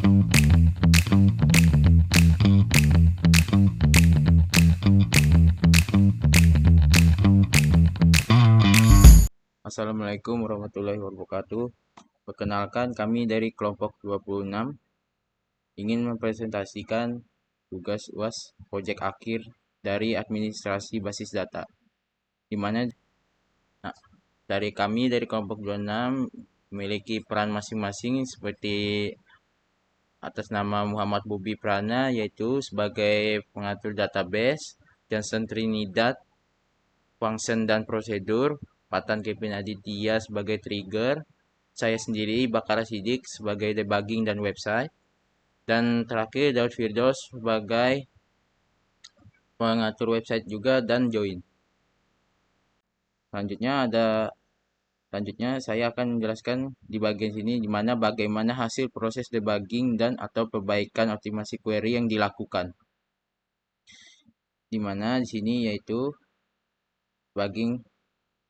Assalamualaikum warahmatullahi wabarakatuh. Perkenalkan, kami dari kelompok 26 ingin mempresentasikan tugas UAS proyek akhir dari administrasi basis data, di mana dari kami dari kelompok 26 memiliki peran masing-masing seperti atas nama Muhammad Bobi Prana, yaitu sebagai pengatur database, Johnson Trinidad function dan prosedur, Patan Kevin Aditya sebagai trigger, saya sendiri Bakara Sidik sebagai debugging dan website, dan terakhir Daud Firdaus sebagai pengatur website juga dan join. Selanjutnya saya akan menjelaskan di bagian sini di mana bagaimana hasil proses debugging dan atau perbaikan optimasi query yang dilakukan. Di mana di sini yaitu debugging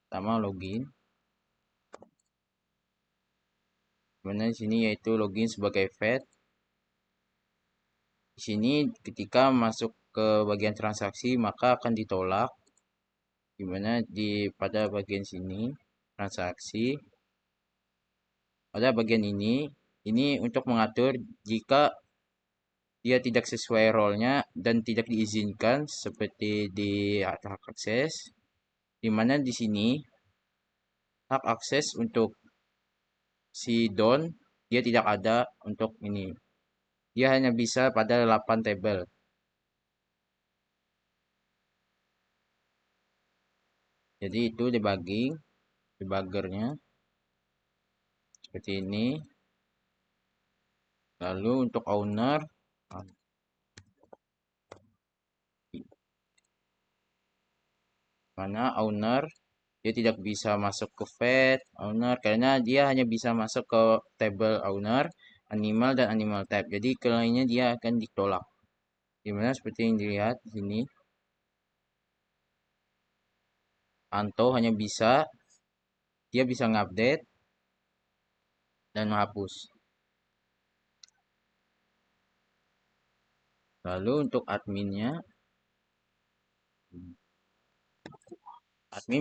pertama login. Mana di sini yaitu login sebagai vet. Di sini ketika masuk ke bagian transaksi maka akan ditolak. Dimana pada bagian sini transaksi pada bagian ini untuk mengatur jika dia tidak sesuai role-nya dan tidak diizinkan seperti di hak akses, dimana di sini hak akses untuk si Don dia tidak ada untuk ini, dia hanya bisa pada 8 tabel. Jadi itu debuggernya seperti ini. Lalu untuk owner mana owner dia tidak bisa masuk ke vet owner karena dia hanya bisa masuk ke table owner, animal dan animal type. Jadi ke lainnya dia akan ditolak. Dimana seperti yang dilihat di sini, Anto hanya dia bisa ngupdate dan menghapus. Lalu untuk admin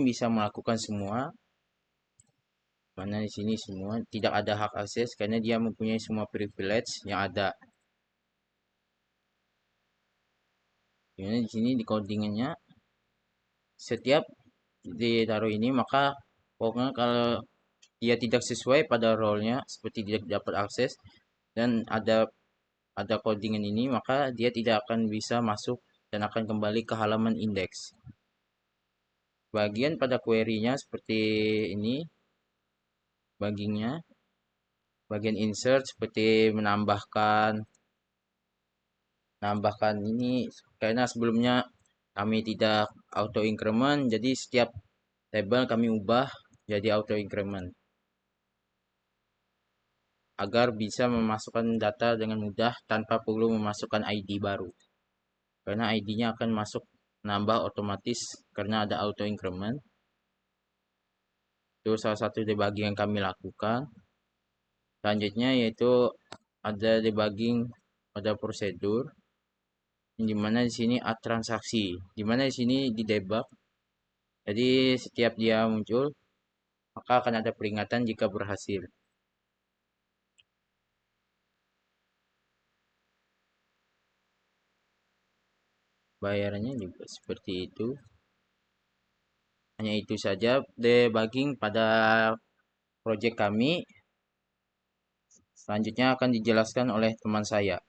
bisa melakukan semua. Mana di sini semua tidak ada hak akses karena dia mempunyai semua privilege yang ada. Dimana di sini di codingannya setiap ditaruh ini maka pokoknya kalau dia tidak sesuai pada role-nya seperti tidak dapat akses dan ada codingan ini maka dia tidak akan bisa masuk dan akan kembali ke halaman indeks. Bagian pada query-nya seperti ini bagian insert seperti menambahkan ini karena sebelumnya kami tidak auto increment, jadi setiap table kami ubah jadi auto increment agar bisa memasukkan data dengan mudah tanpa perlu memasukkan ID baru, karena ID-nya akan masuk nambah otomatis karena ada auto increment. Itu salah satu debugging yang kami lakukan. Selanjutnya yaitu ada debugging pada prosedur, di mana di sini add transaksi, di mana di sini di debug. Jadi setiap dia muncul maka akan ada peringatan jika berhasil. Bayarannya juga seperti itu. Hanya itu saja debugging pada proyek kami. Selanjutnya akan dijelaskan oleh teman saya.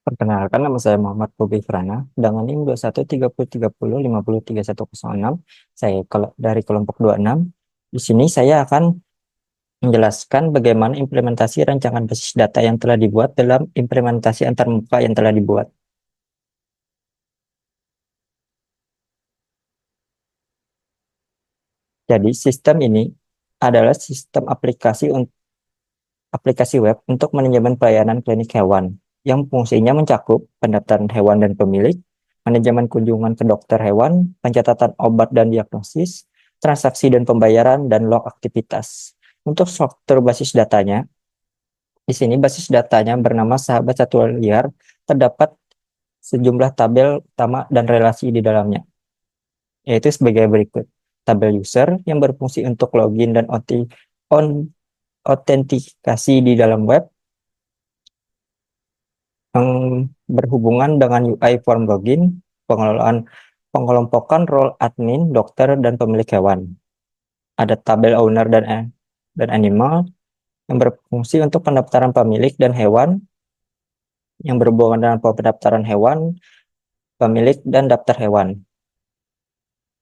Perkenalkan, nama saya Muhammad Bobi Frana dengan NIM 213030503106. Saya dari kelompok 26. Di sini saya akan menjelaskan bagaimana implementasi rancangan basis data yang telah dibuat dalam implementasi antarmuka yang telah dibuat. Jadi sistem ini adalah sistem aplikasi web untuk manajemen pelayanan klinik hewan yang fungsinya mencakup pendaftaran hewan dan pemilik, manajemen kunjungan ke dokter hewan, pencatatan obat dan diagnosis, transaksi dan pembayaran, dan log aktivitas. Untuk struktur basis datanya, Di sini basis datanya bernama sahabat satwa liar, terdapat sejumlah tabel utama dan relasi di dalamnya, yaitu sebagai berikut. Tabel user yang berfungsi untuk login dan autentikasi di dalam web, yang berhubungan dengan UI form login, pengelompokan role admin, dokter, dan pemilik hewan. Ada tabel owner dan animal yang berfungsi untuk pendaftaran pemilik dan hewan, yang berhubungan dengan pendaftaran hewan, pemilik, dan daftar hewan.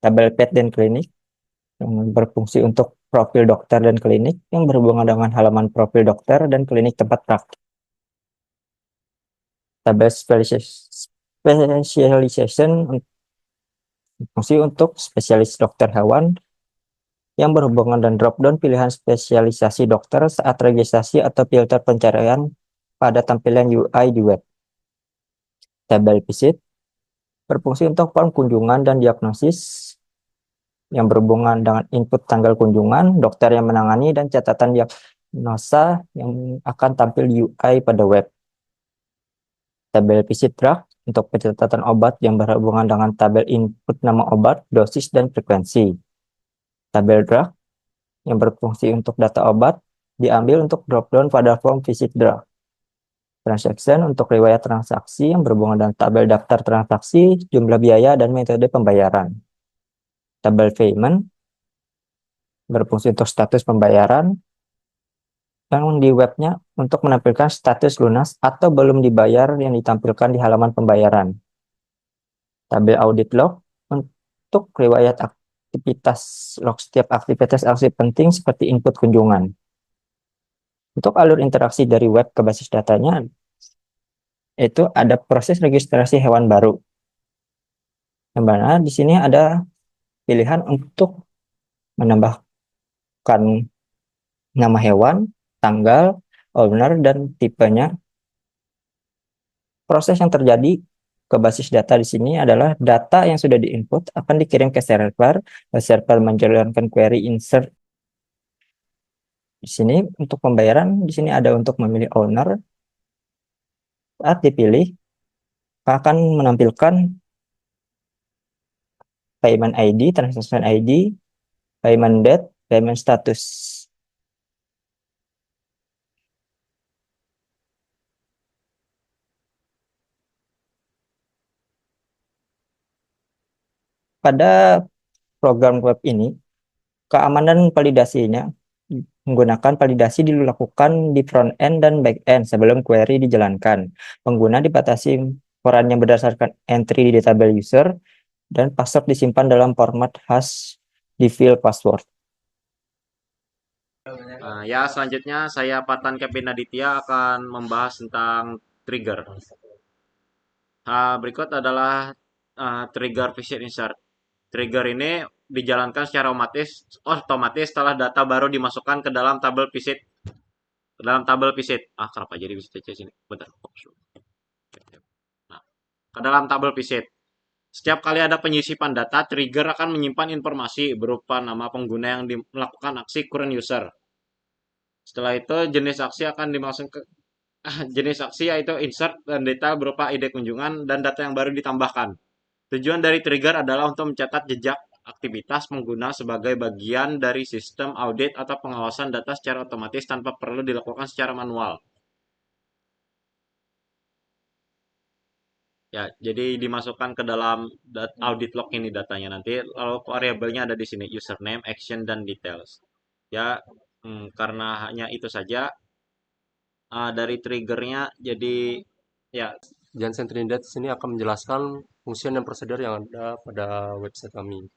Tabel pet dan klinik yang berfungsi untuk profil dokter dan klinik, yang berhubungan dengan halaman profil dokter dan klinik tempat praktik. Tabel specialization fungsi untuk spesialis dokter hewan, yang berhubungan dan drop-down pilihan spesialisasi dokter saat registrasi atau filter pencarian pada tampilan UI di web. Tabel visit berfungsi untuk form kunjungan dan diagnosis, yang berhubungan dengan input tanggal kunjungan, dokter yang menangani, dan catatan diagnosa yang akan tampil di UI pada web. Tabel visit drug untuk pencatatan obat yang berhubungan dengan tabel input nama obat, dosis, dan frekuensi. Tabel drug yang berfungsi untuk data obat diambil untuk drop-down pada form visit drug. Transaction untuk riwayat transaksi yang berhubungan dengan tabel daftar transaksi, jumlah biaya, dan metode pembayaran. Tabel payment berfungsi untuk status pembayaran, yang di webnya untuk menampilkan status lunas atau belum dibayar yang ditampilkan di halaman pembayaran. Tabel audit log untuk riwayat aktivitas log setiap aktivitas penting seperti input kunjungan. Untuk alur interaksi dari web ke basis datanya, itu ada proses registrasi hewan baru, yang mana di sini ada pilihan untuk menambahkan nama hewan, tanggal, owner, dan tipenya. Proses yang terjadi ke basis data di sini adalah data yang sudah diinput akan dikirim ke server. Server menjalankan query insert. Di sini untuk pembayaran, di sini ada untuk memilih owner. Saat dipilih, akan menampilkan payment ID, transaction ID, payment date, payment status. Pada program web ini, keamanan validasinya menggunakan validasi dilakukan di front end dan back end sebelum query dijalankan. Pengguna dibatasi perannya berdasarkan entry di database user, dan password disimpan dalam format khas di field password. Ya, selanjutnya saya Patan Kevin Aditya akan membahas tentang trigger. Berikut adalah trigger visit insert. Trigger ini dijalankan secara otomatis setelah data baru dimasukkan ke dalam tabel visit. Kenapa jadi visit aja sini? Bentar. Nah, ke dalam tabel visit. Setiap kali ada penyisipan data, trigger akan menyimpan informasi berupa nama pengguna yang melakukan aksi current user. Setelah itu, jenis aksi akan dimasukkan ke jenis aksi yaitu insert dan data berupa ID kunjungan dan data yang baru ditambahkan. Tujuan dari trigger adalah untuk mencatat jejak aktivitas pengguna sebagai bagian dari sistem audit atau pengawasan data secara otomatis tanpa perlu dilakukan secara manual. Ya, jadi dimasukkan ke dalam audit log ini datanya nanti. Lalu variabelnya ada di sini, username, action, dan details. Ya, karena hanya itu saja dari triggernya. Jadi ya, Jansen Trinidad sini akan menjelaskan fungsi dan prosedur yang ada pada website kami.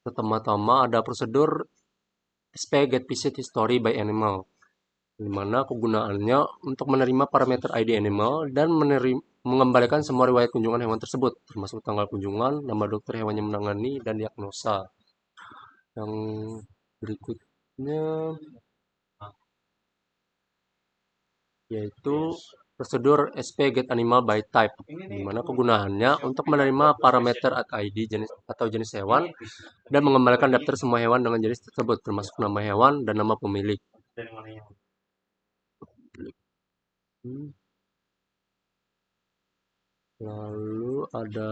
Pertama-tama ada prosedur SP Get Visit History by Animal, di mana kegunaannya untuk menerima parameter ID animal dan mengembalikan semua riwayat kunjungan hewan tersebut, termasuk tanggal kunjungan, nama dokter hewan yang menangani, dan diagnosa. Yang berikutnya yaitu prosedur SP Get Animal by Type, di mana kegunaannya untuk menerima parameter ID jenis hewan dan mengembalikan daftar semua hewan dengan jenis tersebut, termasuk nama hewan dan nama pemilik. Lalu ada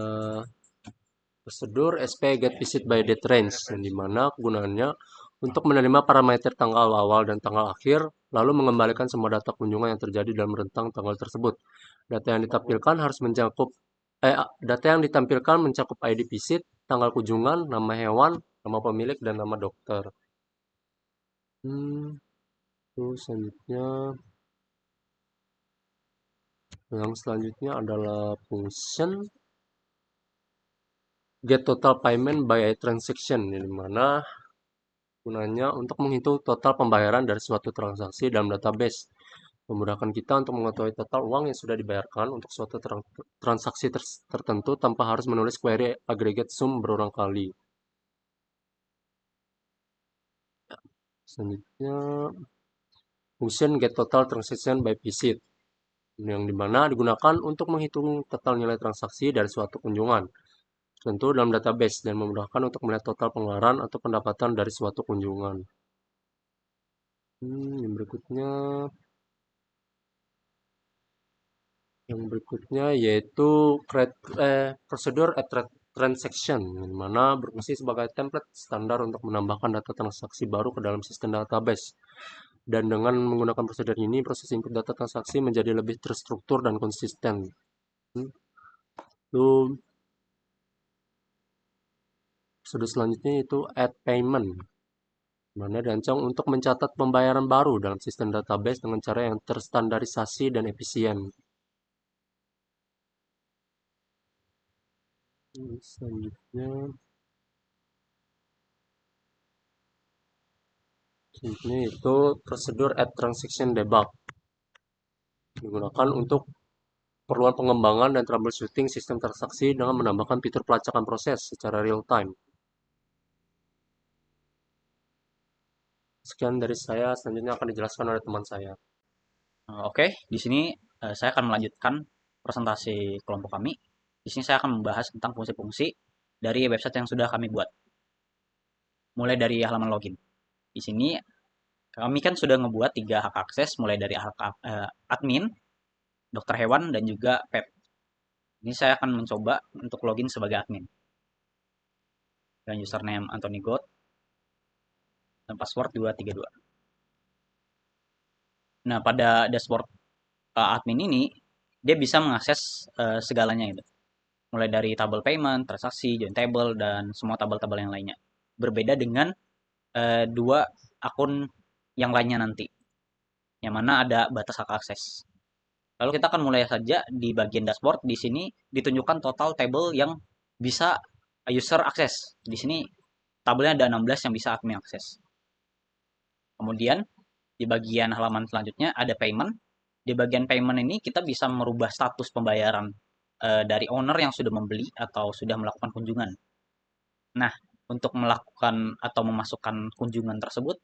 prosedur SP get visit by date range, yang dimana kegunaannya untuk menerima parameter tanggal awal dan tanggal akhir, lalu mengembalikan semua data kunjungan yang terjadi dalam rentang tanggal tersebut. Data yang ditampilkan harus mencakup data yang ditampilkan mencakup ID visit, tanggal kunjungan, nama hewan, nama pemilik, dan nama dokter. Terus selanjutnya adalah function get total payment by a transaction, di mana gunanya untuk menghitung total pembayaran dari suatu transaksi dalam database, memudahkan kita untuk mengetahui total uang yang sudah dibayarkan untuk suatu transaksi tertentu tanpa harus menulis query aggregate sum berulang kali. Selanjutnya, function get total transaction by visit, yang dimana digunakan untuk menghitung total nilai transaksi dari suatu kunjungan tentu dalam database dan memudahkan untuk melihat total pengeluaran atau pendapatan dari suatu kunjungan. Yang berikutnya yaitu prosedur at transaction, yang mana berfungsi sebagai template standar untuk menambahkan data transaksi baru ke dalam sistem database. Dan dengan menggunakan prosedur ini, proses input data transaksi menjadi lebih terstruktur dan konsisten. Lalu, prosedur selanjutnya yaitu add payment, mana dirancang untuk mencatat pembayaran baru dalam sistem database dengan cara yang terstandarisasi dan efisien. Selanjutnya itu prosedur add transaction debug, digunakan untuk keperluan pengembangan dan troubleshooting sistem transaksi dengan menambahkan fitur pelacakan proses secara real time. Sekian dari saya, selanjutnya akan dijelaskan oleh teman saya. Oke, di sini saya akan melanjutkan presentasi kelompok kami. Di sini saya akan membahas tentang fungsi-fungsi dari website yang sudah kami buat. Mulai dari halaman login. Di sini kami kan sudah ngebuat 3 hak akses, mulai dari hak admin, dokter hewan, dan juga pet. Ini saya akan mencoba untuk login sebagai admin. Dan username Anthony God, dan password 232. Nah, pada dashboard admin ini, dia bisa mengakses segalanya gitu. Mulai dari tabel payment, transaksi, join table, dan semua tabel-tabel yang lainnya. Berbeda dengan 2 akun yang lainnya nanti, yang mana ada batas hak akses. Lalu kita akan mulai saja di bagian dashboard. Di sini ditunjukkan total table yang bisa user akses. Di sini tabelnya ada 16 yang bisa admin akses. Kemudian di bagian halaman selanjutnya ada payment. Di bagian payment ini kita bisa merubah status pembayaran dari owner yang sudah membeli atau sudah melakukan kunjungan. Nah, untuk melakukan atau memasukkan kunjungan tersebut,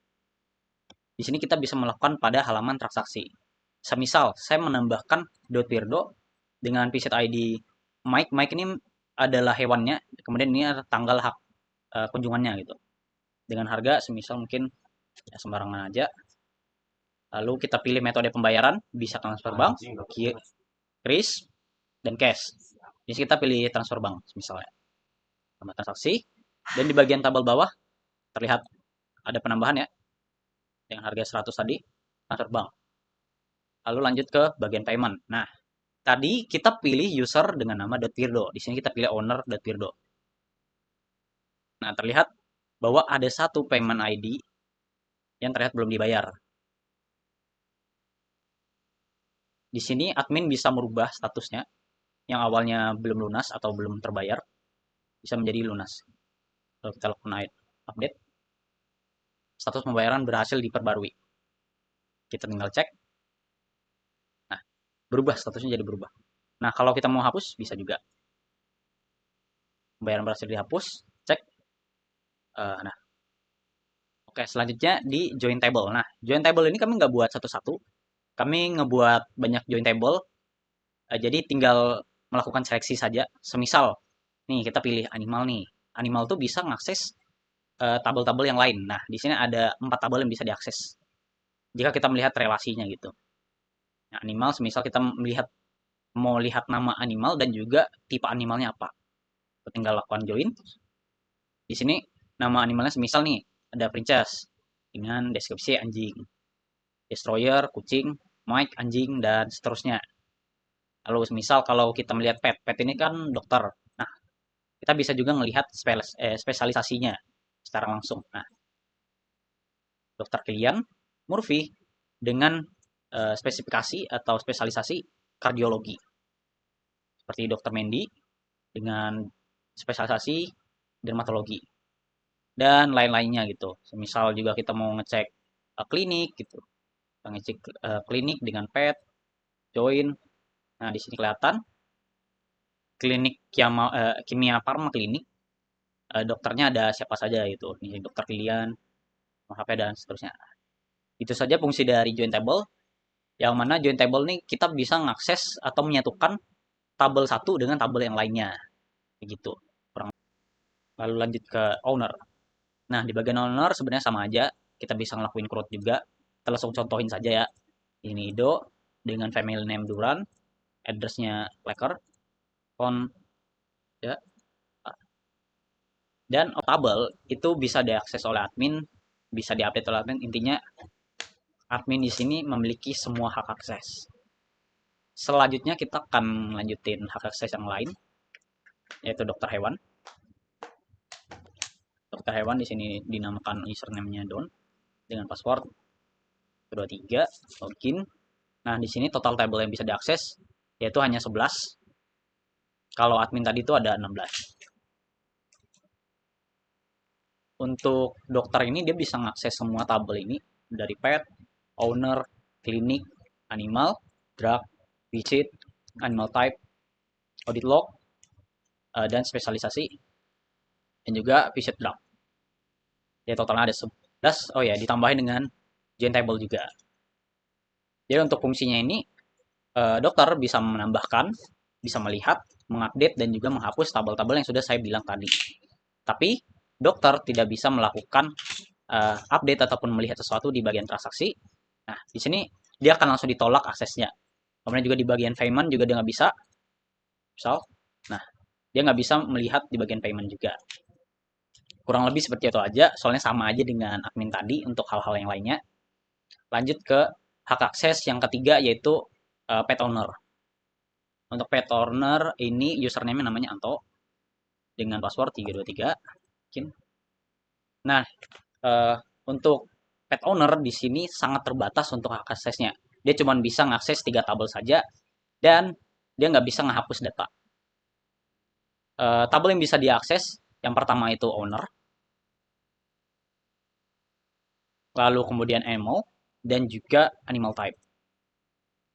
di sini kita bisa melakukan pada halaman transaksi. Semisal saya menambahkan .pirdo dengan visit ID Mike. Mike ini adalah hewannya, kemudian ini adalah tanggal hak kunjungannya gitu. Dengan harga semisal mungkin ya sembarangan aja. Lalu kita pilih metode pembayaran, bisa transfer bank, kris, dan cash. Di sini kita pilih transfer bank misalnya. Tambah transaksi, dan di bagian tabel bawah terlihat ada penambahan ya. Dengan harga 100 tadi, transfer bank. Lalu lanjut ke bagian payment. Nah, tadi kita pilih user dengan nama .pirdo. Di sini kita pilih owner .pirdo. Nah, terlihat bahwa ada satu payment ID yang terlihat belum dibayar. Di sini admin bisa merubah statusnya yang awalnya belum lunas atau belum terbayar bisa menjadi lunas. Kalau kita lakukan update, status pembayaran berhasil diperbarui. Kita tinggal cek. Nah, berubah statusnya jadi berubah. Nah, kalau kita mau hapus bisa juga. Pembayaran berhasil dihapus, cek. Nah, oke, selanjutnya di join table. Nah, join table ini kami nggak buat satu-satu. Kami ngebuat banyak join table. Jadi tinggal melakukan seleksi saja. Semisal, nih kita pilih animal nih. Animal tuh bisa mengakses tabel-tabel yang lain. Nah, di sini ada 4 tabel yang bisa diakses. Jika kita melihat relasinya gitu. Nah, animal semisal kita mau lihat nama animal dan juga tipe animalnya apa. Kita tinggal lakukan join. Di sini nama animalnya semisal nih ada princess dengan deskripsi anjing, destroyer kucing, Mike anjing, dan seterusnya. Lalu semisal kalau kita melihat pet ini kan dokter. Nah, kita bisa juga melihat spesialisasinya secara langsung. Nah, Dr. Kilian Murphy dengan spesifikasi atau spesialisasi kardiologi. Seperti Dr. Mendy dengan spesialisasi dermatologi. Dan lain-lainnya gitu. Misal juga kita mau ngecek klinik gitu. Kita ngecek klinik dengan pet, join. Nah, di sini kelihatan klinik kimia farma klinik. Dokternya ada siapa saja itu. Ini Dr. Kilian, HP dan seterusnya. Itu saja fungsi dari join table. Yang mana join table nih kita bisa mengakses atau menyatukan tabel satu dengan tabel yang lainnya. Begitu. Lalu lanjut ke owner. Nah, di bagian owner sebenarnya sama aja. Kita bisa ngelakuin CRUD juga. Kita langsung contohin saja ya. Ini Ido dengan family name Duran, address-nya Lecker, font ya. Dan tabel itu bisa diakses oleh admin, bisa diupdate oleh admin. Intinya admin di sini memiliki semua hak akses. Selanjutnya kita akan lanjutin hak akses yang lain, yaitu dokter hewan. Dokter hewan di sini dinamakan username-nya Don dengan password 23 login. Nah, di sini total table yang bisa diakses yaitu hanya 11. Kalau admin tadi itu ada 16. Untuk dokter ini dia bisa mengakses semua tabel ini dari pet, owner, klinik, animal, drug, visit, animal type, audit log, dan spesialisasi, dan juga visit drug. Ya totalnya ada 11. Oh ya, ditambahin dengan join table juga. Jadi untuk fungsinya ini dokter bisa menambahkan, bisa melihat, mengupdate, dan juga menghapus tabel-tabel yang sudah saya bilang tadi. Tapi dokter tidak bisa melakukan update ataupun melihat sesuatu di bagian transaksi. Nah, di sini dia akan langsung ditolak aksesnya. Kemudian juga di bagian payment juga dia nggak bisa. Misal, nah dia nggak bisa melihat di bagian payment juga. Kurang lebih seperti itu aja, soalnya sama aja dengan admin tadi untuk hal-hal yang lainnya. Lanjut ke hak akses yang ketiga yaitu pet owner. Untuk pet owner ini username namanya Anto dengan password 323. Nah, untuk pet owner di sini sangat terbatas untuk hak aksesnya. Dia cuma bisa mengakses 3 tabel saja dan dia nggak bisa menghapus data. Tabel yang bisa diakses yang pertama itu owner, lalu kemudian animal, dan juga animal type.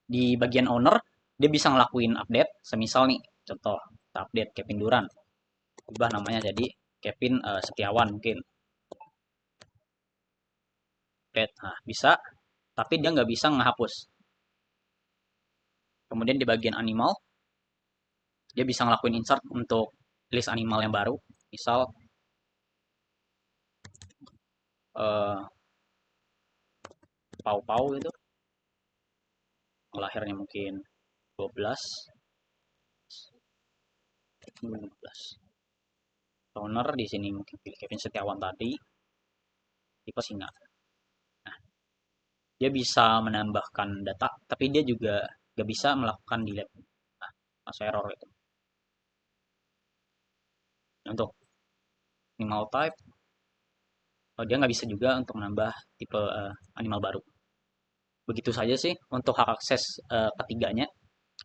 Di bagian owner, dia bisa ngelakuin update, semisal nih, contoh, kita update Kevin Duran. Ubah namanya jadi Kevin Setiawan mungkin. Update, nah bisa, tapi dia nggak bisa ngehapus. Kemudian di bagian animal, dia bisa ngelakuin insert untuk list animal yang baru. Misal, pau-pau itu lahirnya mungkin 12 owner di sini mungkin pilih Kevin Setiawan tadi tipe singa. Nah, dia bisa menambahkan data tapi dia juga gak bisa melakukan delete. Nah, masuk error itu. Untuk animal type dia nggak bisa juga untuk menambah tipe animal baru. Begitu saja sih untuk hak akses ketiganya.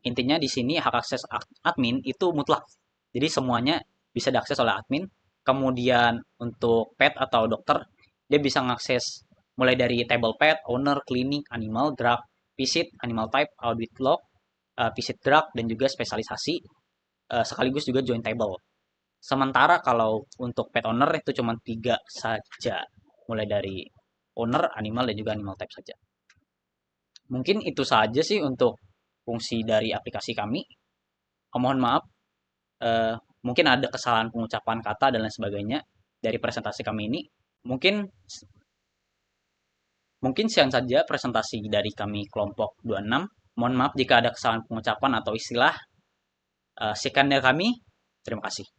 Intinya di sini hak akses admin itu mutlak. Jadi semuanya bisa diakses oleh admin. Kemudian untuk pet atau dokter, dia bisa mengakses mulai dari table pet, owner, klinik, animal, drug, visit, animal type, audit log, visit drug, dan juga spesialisasi, sekaligus juga join table. Sementara kalau untuk pet owner itu cuma 3 saja, mulai dari owner, animal, dan juga animal type saja. Mungkin itu saja sih untuk fungsi dari aplikasi kami. Mohon maaf, mungkin ada kesalahan pengucapan kata dan lain sebagainya dari presentasi kami ini. Mungkin sekian saja presentasi dari kami kelompok 26. Mohon maaf jika ada kesalahan pengucapan atau istilah. Sekian dari kami. Terima kasih.